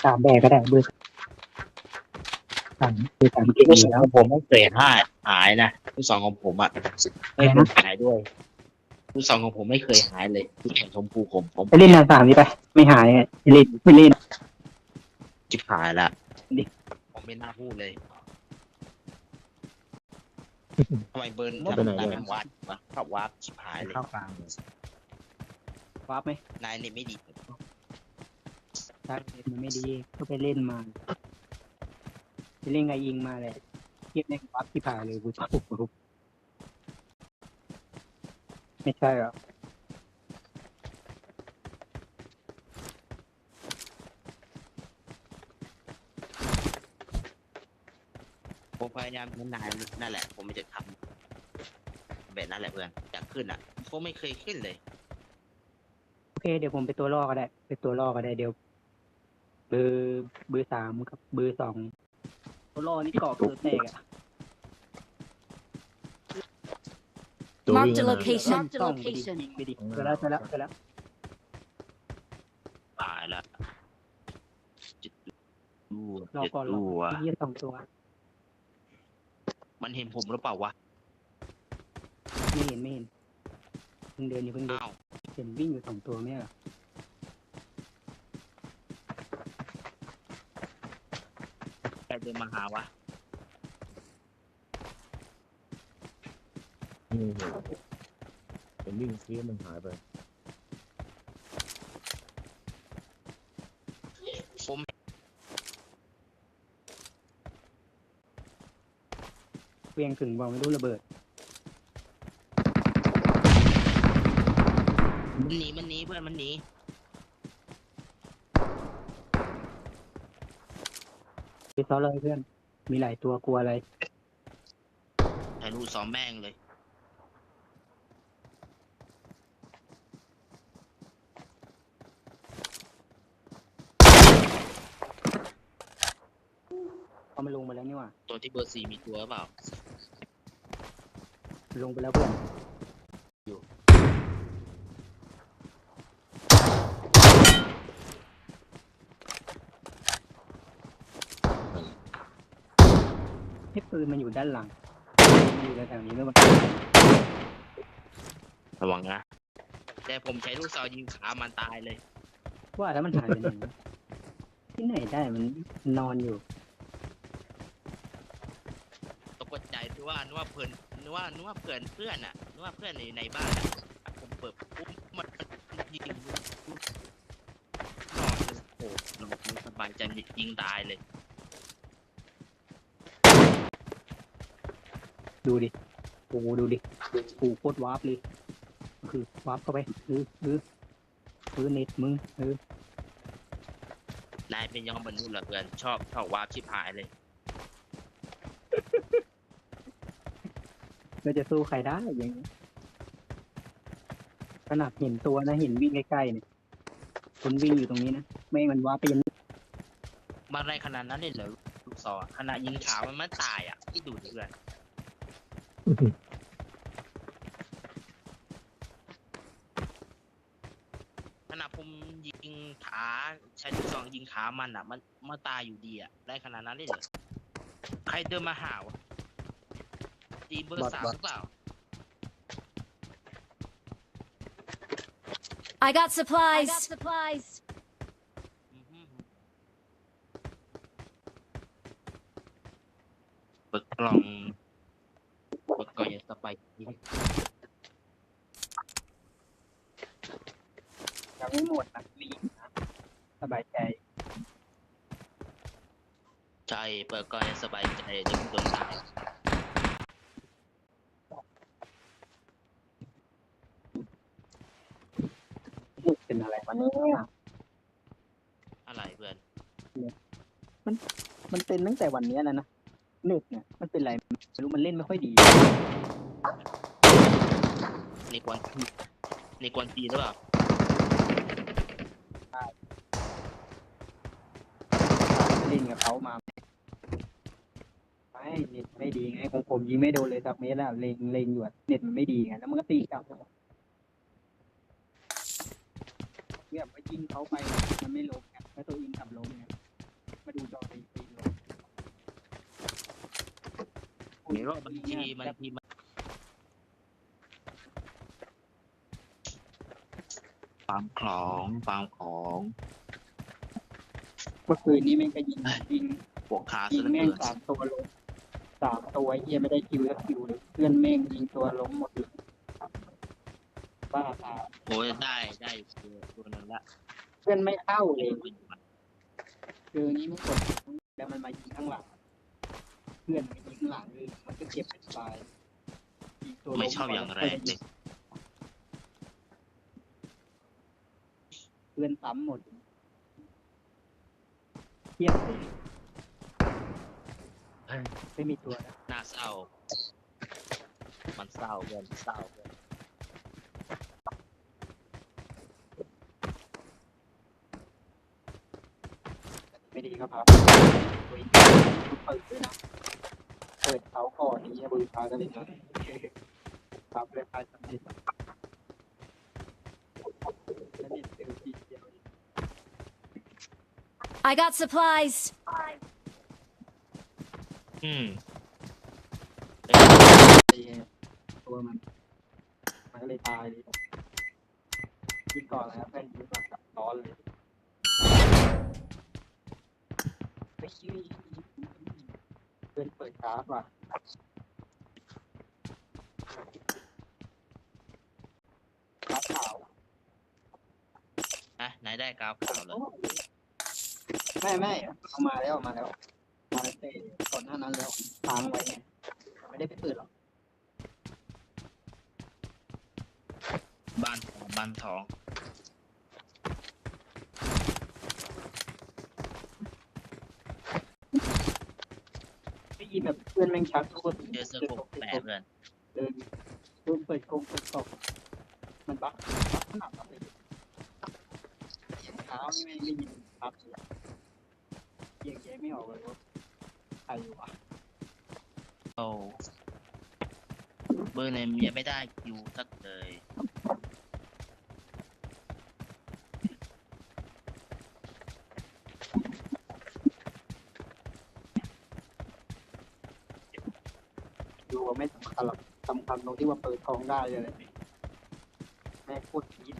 3แบกก็ได้เบอร์3เก่ง ลูก อ ศ ยู่ ร แล้ว ของผมไม่เคยหายนะลูกศรของผมอ่ะไม่เคยหายด้วยลูกศรของผมไม่เคยหายเลยลูกศรชมพูผม ไปเล่น3นี่ไปไม่หายไม่เล่น จิบหายละผมไม่น่าพูดเลยทำไมเบิร์นทำไมนายเป็นวัดวะภาพวัดจิบหายเลย เข้ากลางเลย วาร์ปไหม นายนี่ไม่ดี ใช่มันไม่ดีก็ไปเล่นมาไปเล่นไงยิงมาเลยเทียบในวาร์ปที่ผ่านเลยกูชอบไม่ใช่หรอ ผมพยายามเป็นนายนั่นแหละผมไม่จะทำแบบนั้นแหละเพื่อนอยากขึ้นอ่ะผมไม่เคยขึ้นเลย โอเคเดี๋ยวผมไปตัวล่อก็ได้ไปตัวล่อก็ได้เดี๋ยวเบอร์3กับเบอร์2ตัวล่อนี่เกาะเกิดแตกอ่ะ ตัววิ่ง Marked a นะ location. ต้องไปดิยิงไปดิเจอแล้ว ตายละจิตดู รอ จิต ก่อน ดู ที่2ตัว มันเห็นผมหรือเปล่าวะ ไม่เห็นเพิ่งเดินอยู่เพิ่งเดิน อ้าว เห็นวิ่งอยู่2ตัวไม่เหรอ ใครเดินมาหาวะ นี่เป็นวิ่งซีมันหายไป ผม เวียงถึงบอกไม่รู้ระเบิด มันหนีเพื่อนมันหนี ไปซ้อเลยเพื่อนมีหลายตัวกลัวอะไร ถ่ายรูปซ้อมแม่งเลย เอามันลงไปแล้วนี่หว่า ตัวที่เบอร์4มีตัวหรือเปล่า ลงไปแล้วเพื่อนให้ปืนมันอยู่ด้านหลังมันอยู่แถวๆนี้แล้วมัน ระวังนะแต่ผมใช้ลูกซองยิงขามันตายเลย ว่าถ้ามันหายไปไหนวะที่ไหนได้มันนอนอยู่ ตกใจนึกว่าเพื่อนนึกว่าเพื่อนอ่ะนึกว่าเพื่อนในบ้านอ่ะผมเปิดปุ๊บมันยิงนอนเลยโอ้โหเราสบายใจยิงตายเลย ดูดิโอ้ดูดิกูโคตรวาร์ปเลยคือวาร์ปเข้าไปเน็ตมึงนายเป็นยองมนุษย์เหรอเพื่อนชอบวาร์ปชิบหายเลย เราจะสู้ใครได้อย่างนี้ขนาดเห็นตัวนะเห็นวิ่งใกล้ๆเนี่ยคนวิ่งอยู่ตรงนี้นะไม่ให้มันวาร์ปไปยัง มาอะไรขนาดนั้นเลยเหรอลูกซองขนาดยิงขามันตายอ่ะที่ดูดิเพื่อนขนาดผมยิงขาใช้ลูกซองยิงขามันอ่ะมันตายอยู่ดีอ่ะได้ขนาดนั้นเลยเหรอใครเดินมาหาวะตีเบอร์ 3หรือเปล่า I got supplies. เปิดกล่องอย่าสไปค์ ยังไม่หมดนะลีกนะสบายใจ ใช่เปิดกล่องอย่าสบายใจเดี๋ยวโดนตาย เป็นอะไรวะเนี่ย อะไรเพื่อน มันเป็นตั้งแต่วันนี้แล้วนะเน็ตเนี่ยมันเป็นอะไรไม่รู้มันเล่นไม่ค่อยดี ในกวนตีหรือเปล่า เล่นกับเขามาไม่เน็ตไม่ดีไงของผมยิงไม่โดนเลยสักเมตรแล้วเล็งอยู่อะเน็ตมันไม่ดีไงแล้วมันก็ตีกลับเนี่ยไปยิงเขาไปมันไม่ลงไงแล้วตัวยิงกลับลงไง รอบบางทีมันฟาร์มของ เมื่อคืนนี้แม่งก็ยิง ปวกขา ยิ ซะ ง เหลือ แม่ง เกิน 3 ตัวลง3 ตัวเฮียไม่ได้คิวสักคิวเลยเพื่อนแม่งยิงตัวล้มหมดเลยบ้าตาย โอ้ยได้ตัวนึงละ เพื่อนไม่เข้าเลยคือนี้มันกดแล้วมันมายิงข้างหลังเพื่อนมันยิงข้างหลังเลยมันก็เจ็บเป็นตายยิงตัวล้ ไม่ชอบอย่างแรงเลย เพื่อนซ้ำหมดเทียบเลยไม่มีตัวนะ น่าเศร้า มันเศร้าเกินเศร้าเกิน ไม่ดีครับครับเปิดด้วยนะเปิดเขาก่อนนี้บริการกันเลยนะครับเลยไปสำเร็จแล้วนี่เซลล์ทีเดียว I got supplies. อืม ตีตัวมันก็เลยตายเลยยิงก่อนแล้วเพื่อนยิงก่อนกับร้อนเลยไปชี้เพื่อนเปิดกราฟว่ะกราฟขาว อ่ะไหนได้กราฟขาวเลย ไม่เอามาแล้วมาแล้วเตะก่อนหน้านั้นแล้วค้างไว้ไงไม่ได้ไปเปิดหรอก บ้านทอง ได้ยินแบบเพื่อนแม่งชักทุกคน เจอเสื้อโคกแปดเพื่อน เดินเปิดกงเปิดกล่องมันบักขนาดนั้นเลยเสียงเท้านี่ไม่ได้ยินครับเสียงแยกไม่ออกเลยว่าใครวะ โอ้เบอร์เนี่ยเมียไม่ได้อยู่สักเลย ดูว่าไม่สำคัญหรอกสำคัญตรงที่ว่าเปิดกล่องได้เลยแม่งโคตรพีด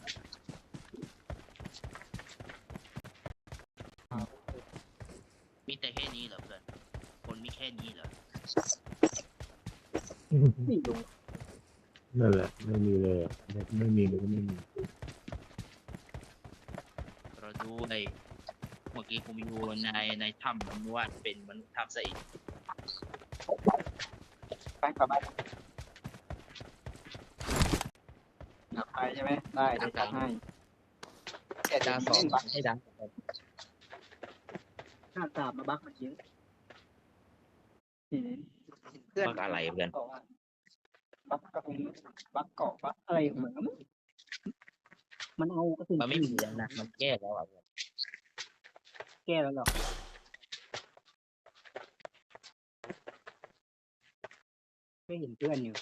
มีแต่แค่นี้เหรอเพื่อนคนมีแค่นี้เหรอ ไม่รู้ นั่นแหละไม่มีเลยไม่มีเลยก็ไม่มี เราดูไอ้เมื่อกี้ผมอยู่ในถ้ำมันว่าเป็นมนุษย์ถ้ำซะอีก ไปกลับบ้านกลับไปใช่ไหมได้เดี๋ยวจัดให้แต่จะเล่นบัก ให้ดัง หน้าตามาบักมันเยอะเพื่อน บักอะไรเพื่อน บอกว่าบักกระสุนบักเกาะบักอะไรเหมือนมันเอากระสุน มันไม่มีแล้วนะมันแก้แล้วอ่ะเพื่อน แก้แล้วหรอไม่เห็นเพื่อนอยู่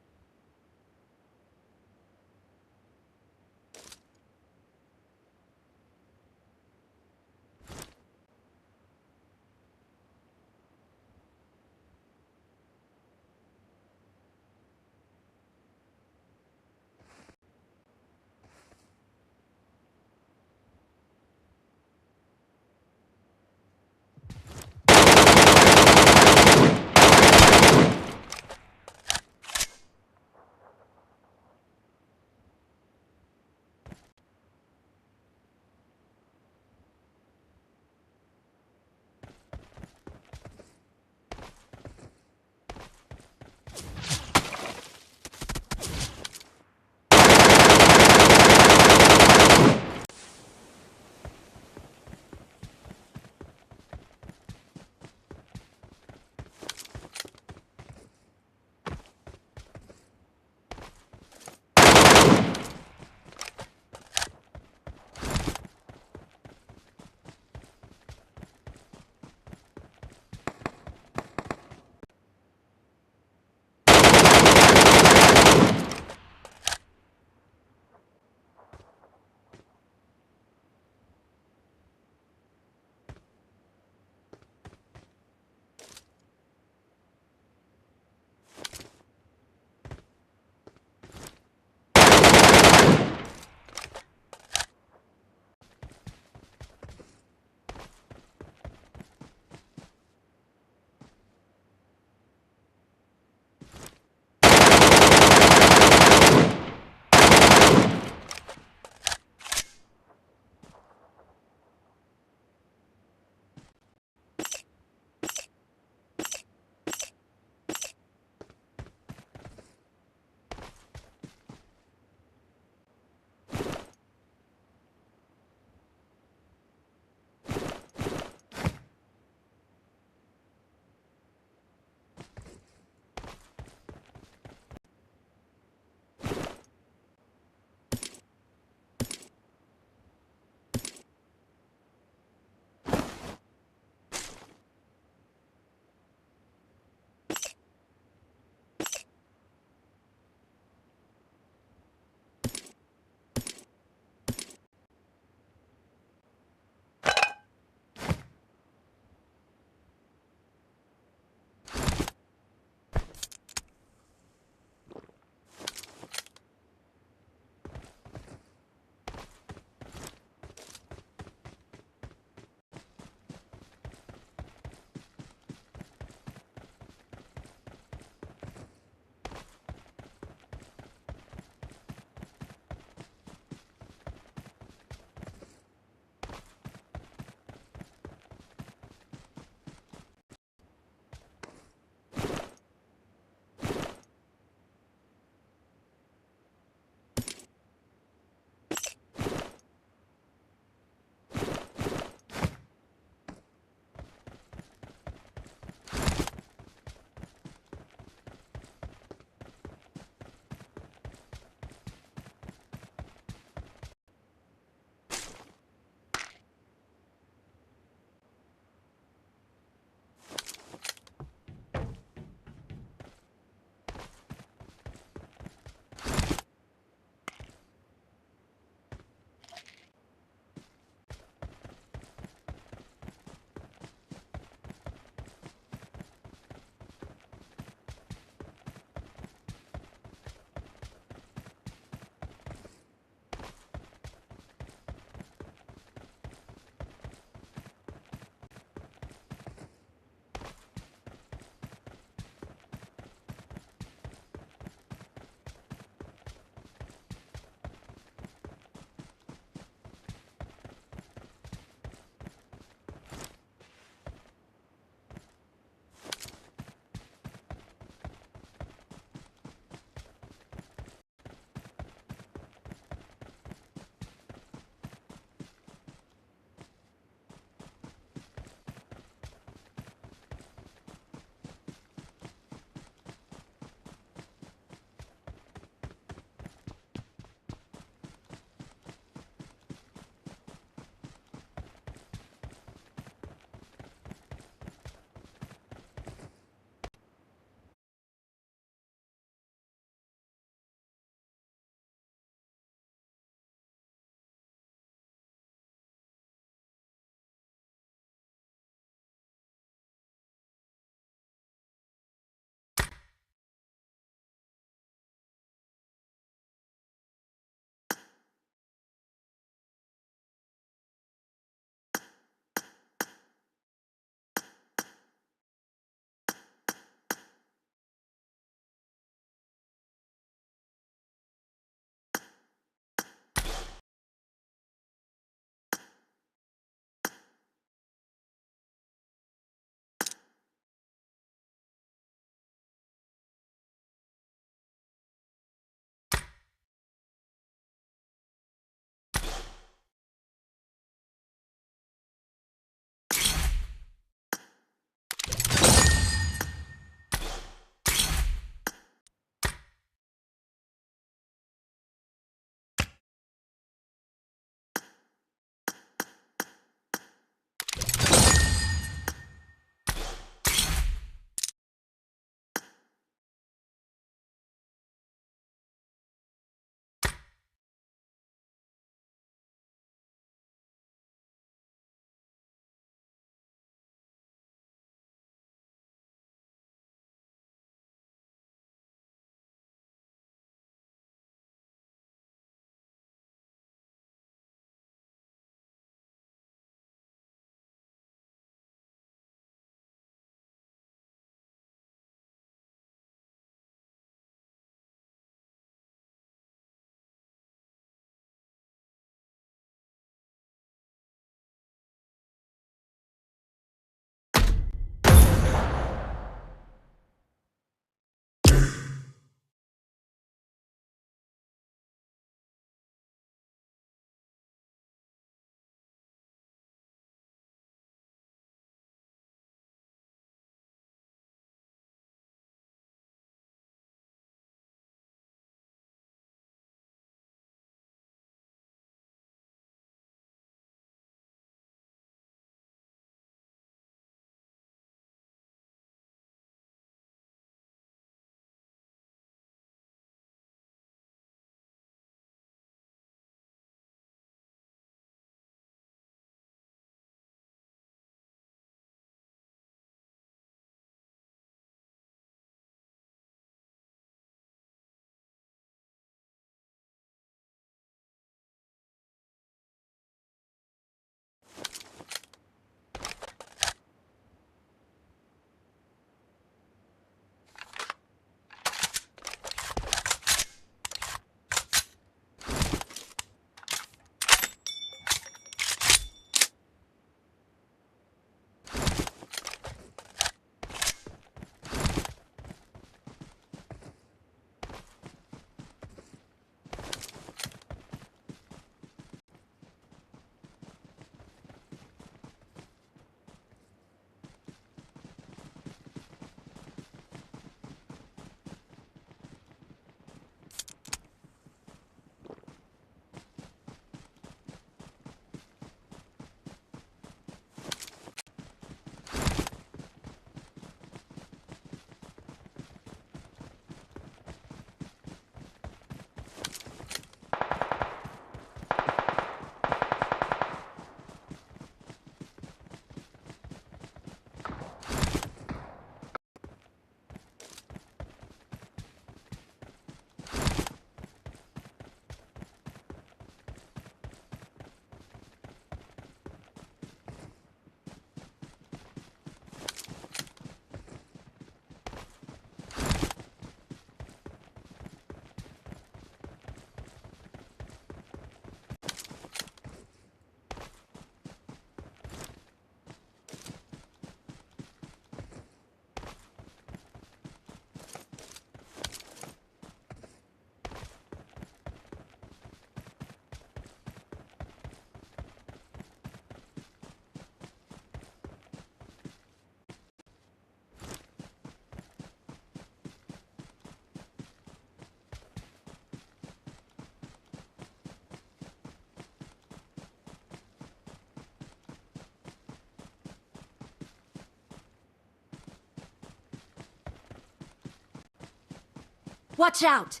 Watch out!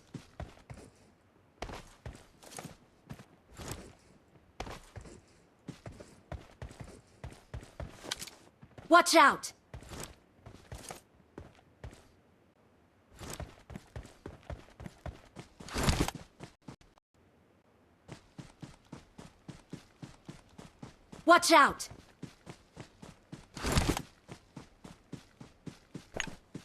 Watch out! Watch out!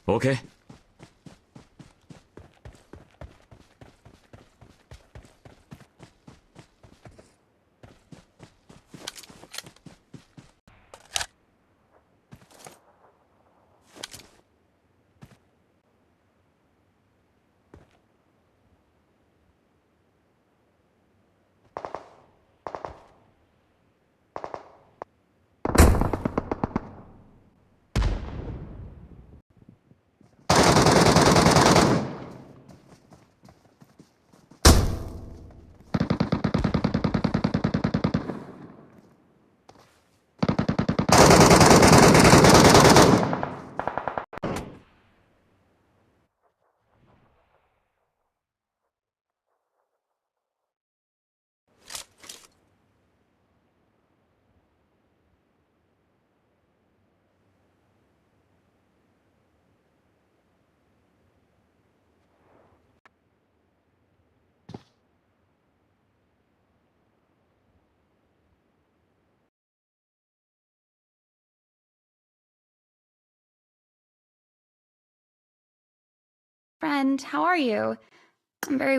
OK。Friend, how are you? I'm very